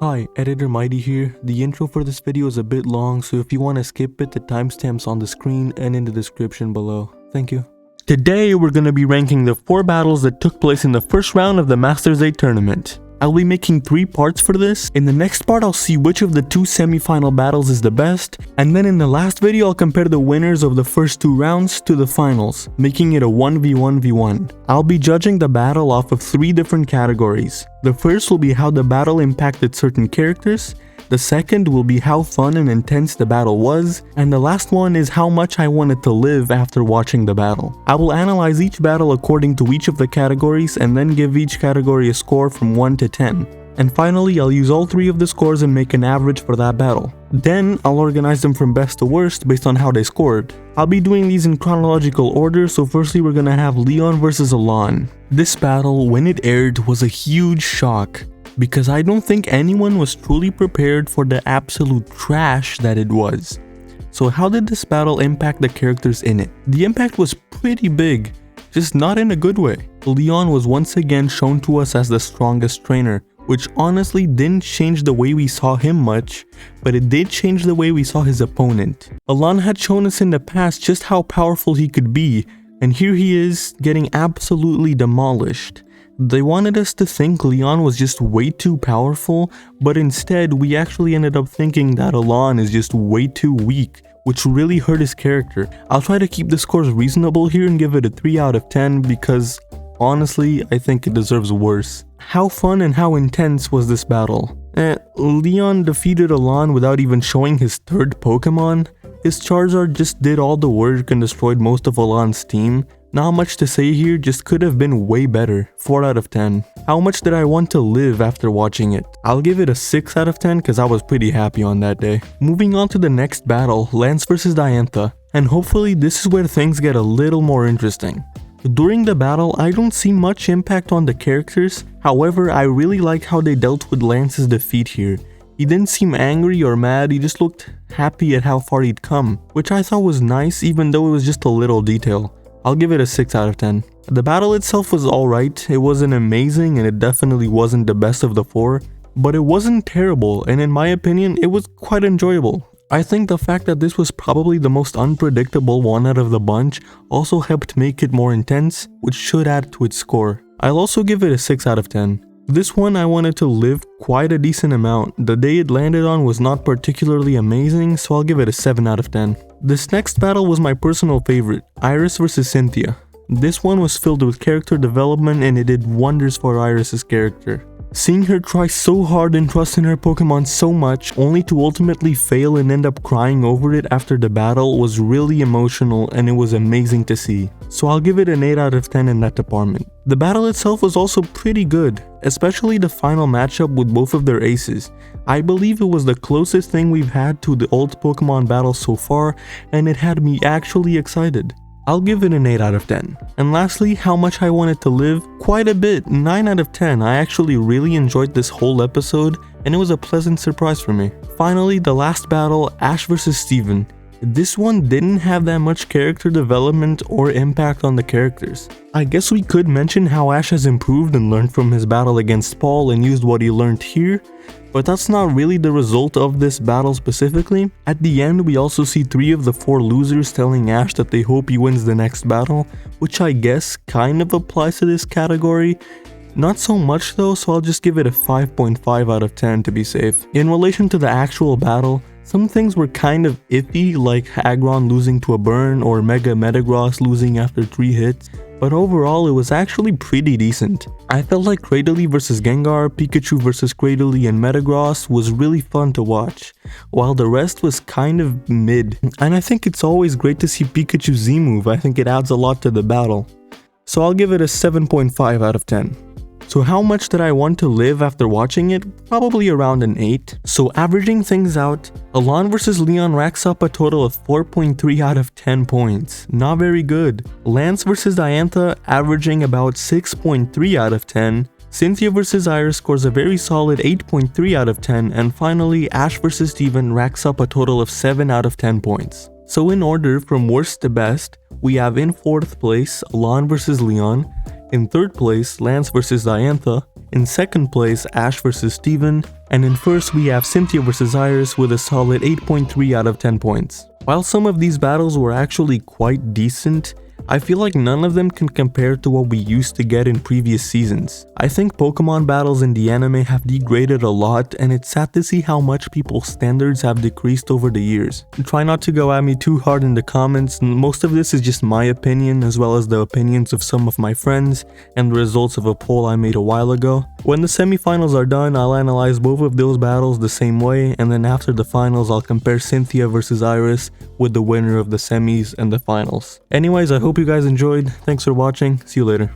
Hi, Editor Mighty here. The intro for this video is a bit long, so if you want to skip it, the timestamps on the screen and in the description below. Thank you. Today, we're going to be ranking the 4 battles that took place in the first round of the Masters 8 tournament. I'll be making 3 parts for this. In the next part, I'll see which of the 2 semi-final battles is the best, and then in the last video, I'll compare the winners of the first 2 rounds to the finals, making it a 1v1v1. I'll be judging the battle off of 3 different categories. The first will be how the battle impacted certain characters, the second will be how fun and intense the battle was, and the last one is how much I wanted to live after watching the battle. I will analyze each battle according to each of the categories and then give each category a score from 1 to 10. And finally, I'll use all 3 of the scores and make an average for that battle. Then, I'll organize them from best to worst based on how they scored. I'll be doing these in chronological order, so firstly we're gonna have Leon vs Alain. This battle, when it aired, was a huge shock, because I don't think anyone was truly prepared for the absolute trash that it was. So how did this battle impact the characters in it? The impact was pretty big, just not in a good way. Leon was once again shown to us as the strongest trainer, which honestly didn't change the way we saw him much, but it did change the way we saw his opponent. Alain had shown us in the past just how powerful he could be, and here he is getting absolutely demolished. They wanted us to think Leon was just way too powerful, but instead we actually ended up thinking that Alain is just way too weak, which really hurt his character. I'll try to keep the scores reasonable here and give it a 3 out of 10 because honestly, I think it deserves worse. How fun and how intense was this battle? Leon defeated Alain without even showing his 3rd Pokemon. His Charizard just did all the work and destroyed most of Alain's team. Not much to say here, just could have been way better. 4 out of 10. How much did I want to live after watching it? I'll give it a 6 out of 10 because I was pretty happy on that day. Moving on to the next battle, Lance vs Diantha. And hopefully this is where things get a little more interesting. During the battle, I don't see much impact on the characters. However, I really like how they dealt with Lance's defeat here. He didn't seem angry or mad, he just looked happy at how far he'd come, which I thought was nice even though it was just a little detail. I'll give it a 6 out of 10. The battle itself was alright, it wasn't amazing and it definitely wasn't the best of the 4, but it wasn't terrible and in my opinion it was quite enjoyable. I think the fact that this was probably the most unpredictable one out of the bunch also helped make it more intense, which should add to its score. I'll also give it a 6 out of 10. This one I wanted to live quite a decent amount. The day it landed on was not particularly amazing, so I'll give it a 7 out of 10. This next battle was my personal favorite, Iris vs Cynthia. This one was filled with character development and it did wonders for Iris's character. Seeing her try so hard and trust in her Pokemon so much, only to ultimately fail and end up crying over it after the battle was really emotional and it was amazing to see. So I'll give it an 8 out of 10 in that department. The battle itself was also pretty good, especially the final matchup with both of their aces. I believe it was the closest thing we've had to the old Pokemon battle so far, and it had me actually excited. I'll give it an 8 out of 10. And lastly, how much I wanted to live? Quite a bit, 9 out of 10. I actually really enjoyed this whole episode and it was a pleasant surprise for me. Finally, the last battle, Ash vs Steven. This one didn't have that much character development or impact on the characters. I guess we could mention how Ash has improved and learned from his battle against Paul and used what he learned here, but that's not really the result of this battle specifically. At the end, we also see 3 of the 4 losers telling Ash that they hope he wins the next battle, which I guess kind of applies to this category. Not so much though, so I'll just give it a 5.5 out of 10 to be safe. In relation to the actual battle, some things were kind of iffy, like Aggron losing to a burn or Mega Metagross losing after 3 hits, but overall it was actually pretty decent. I felt like Cradily vs Gengar, Pikachu vs Cradily and Metagross was really fun to watch, while the rest was kind of mid. And I think it's always great to see Pikachu Z-move, I think it adds a lot to the battle. So I'll give it a 7.5 out of 10. So how much did I want to live after watching it? Probably around an 8. So averaging things out, Alain vs Leon racks up a total of 4.3 out of 10 points. Not very good. Lance vs Diantha averaging about 6.3 out of 10. Cynthia vs Iris scores a very solid 8.3 out of 10. And finally, Ash vs Steven racks up a total of 7 out of 10 points. So in order from worst to best, we have in 4th place Alain vs Leon. In 3rd place, Lance vs Diantha. In second place, Ash vs Steven, and in first we have Cynthia vs Iris with a solid 8.3 out of 10 points. While some of these battles were actually quite decent, I feel like none of them can compare to what we used to get in previous seasons. I think Pokemon battles in the anime have degraded a lot, and it's sad to see how much people's standards have decreased over the years. Try not to go at me too hard in the comments, most of this is just my opinion as well as the opinions of some of my friends and the results of a poll I made a while ago. When the semifinals are done, I'll analyze both of those battles the same way, and then after the finals I'll compare Cynthia vs Iris with the winner of the semis and the finals. Anyways, I hope you guys enjoyed. Thanks for watching. See you later.